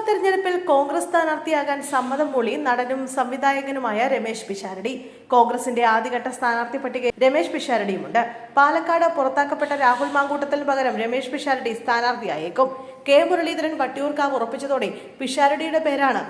തെരഞ്ഞെടുപ്പിൽ കോൺഗ്രസ് സ്ഥാനാർത്ഥിയാകാൻ സമ്മതം മൂളി നടനും സംവിധായകനുമായ രമേശ് പിഷാരടി. കോൺഗ്രസിന്റെ ആദ്യഘട്ട സ്ഥാനാർത്ഥി പട്ടികയിൽ രമേശ് പിഷാരടിയുമുണ്ട്. പാലക്കാട് പുറത്താക്കപ്പെട്ട രാഹുൽ മാങ്കൂട്ടത്തിന് പകരം രമേശ് പിഷാരടി സ്ഥാനാർത്ഥിയായേക്കും. കെ മുരളീധരൻ വട്ടിയൂർക്കാവ് ഉറപ്പിച്ചതോടെ പിഷാരടിയുടെ പേരാണ്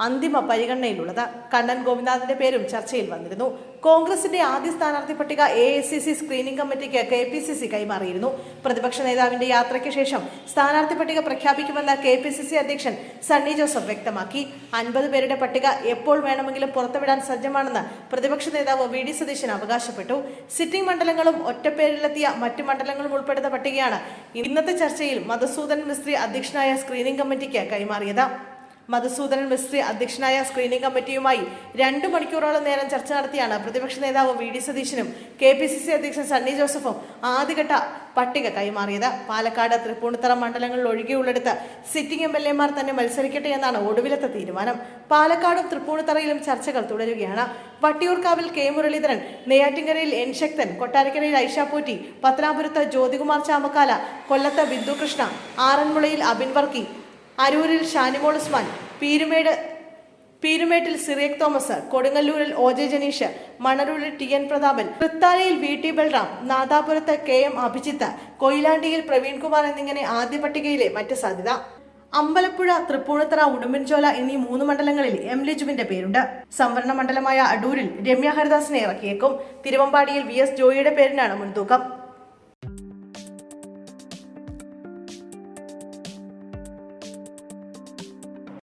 അന്തിമ പരിഗണനയിലുള്ളത്. കണ്ണൻ ഗോപിനാഥിന്റെ പേരും ചർച്ചയിൽ വന്നിരുന്നു. കോൺഗ്രസിന്റെ ആദ്യ സ്ഥാനാർത്ഥി പട്ടിക AICC സ്ക്രീനിംഗ് കമ്മിറ്റിക്ക് KPCC കൈമാറിയിരുന്നു. പ്രതിപക്ഷ നേതാവിന്റെ യാത്രയ്ക്ക് ശേഷം സ്ഥാനാർത്ഥി പട്ടിക പ്രഖ്യാപിക്കുമെന്ന് KPCC അധ്യക്ഷൻ സണ്ണി ജോസഫ് വ്യക്തമാക്കി. 50 പേരുടെ പട്ടിക എപ്പോൾ വേണമെങ്കിലും പുറത്തുവിടാൻ സജ്ജമാണെന്ന് പ്രതിപക്ഷ നേതാവ് VD സതീശൻ അവകാശപ്പെട്ടു. സിറ്റിംഗ് മണ്ഡലങ്ങളും ഒറ്റപ്പേരിലെത്തിയ മറ്റു മണ്ഡലങ്ങളും ഉൾപ്പെടുന്ന പട്ടികയാണ് ഇന്നത്തെ ചർച്ചയിൽ മധുസൂദനൻ മിസ്ത്രി അധ്യക്ഷനായ സ്ക്രീനിംഗ് കമ്മിറ്റിക്ക് കൈമാറിയത്. മധുസൂദനൻ മിസ്ത്രി അധ്യക്ഷനായ സ്ക്രീനിംഗ് കമ്മിറ്റിയുമായി 2 മണിക്കൂറോളം നേരം ചർച്ച നടത്തിയാണ് പ്രതിപക്ഷ നേതാവ് VD സതീശനും KPCC അധ്യക്ഷൻ സണ്ണി ജോസഫും ആദ്യഘട്ട പട്ടിക കൈമാറിയത്. പാലക്കാട്, തൃപ്പൂണിത്തറ മണ്ഡലങ്ങളിൽ ഒഴികെയുള്ളിടത്ത് സിറ്റിംഗ് MLA-മാർ തന്നെ മത്സരിക്കട്ടെ എന്നാണ് ഒടുവിലത്തെ തീരുമാനം. പാലക്കാടും തൃപ്പൂണിത്തറയിലും ചർച്ചകൾ തുടരുകയാണ്. വട്ടിയൂർക്കാവിൽ K മുരളീധരൻ, നെയ്യാറ്റിൻകരയിൽ N ശക്തൻ, കൊട്ടാരക്കരയിൽ ഐഷ പോറ്റി, പത്തനാപുരത്ത് ജ്യോതികുമാർ ചാമക്കാല, കൊല്ലത്ത് ബിന്ദു കൃഷ്ണ, ആറന്മുളയിൽ അബിൻ വർക്കി, അരൂരിൽ ഷാനിമോൾ ഉസ്മാൻ, പീരുമേട്ടിൽ സിറിയക് തോമസ്, കൊടുങ്ങല്ലൂരിൽ OJ ജനീഷ്, മണരൂരിൽ TN പ്രതാപൻ, തൃത്താലയിൽ VT ബൽറാം, നാദാപുരത്ത് KM അഭിജിത്ത്, കൊയിലാണ്ടിയിൽ പ്രവീൺകുമാർ എന്നിങ്ങനെ ആദ്യ പട്ടികയിലെ മറ്റ് സാധ്യത. അമ്പലപ്പുഴ, തൃപ്പൂണിത്തറ, ഉടുമ്പൻചോല എന്നീ 3 മണ്ഡലങ്ങളിൽ M ലിജുവിന്റെ പേരുണ്ട്. സംവരണ മണ്ഡലമായ അടൂരിൽ രമ്യ ഹരിദാസിനെ ഇറക്കിയേക്കും. തിരുവമ്പാടിയിൽ VS ജോയിയുടെ പേരിനാണ് മുൻതൂക്കം.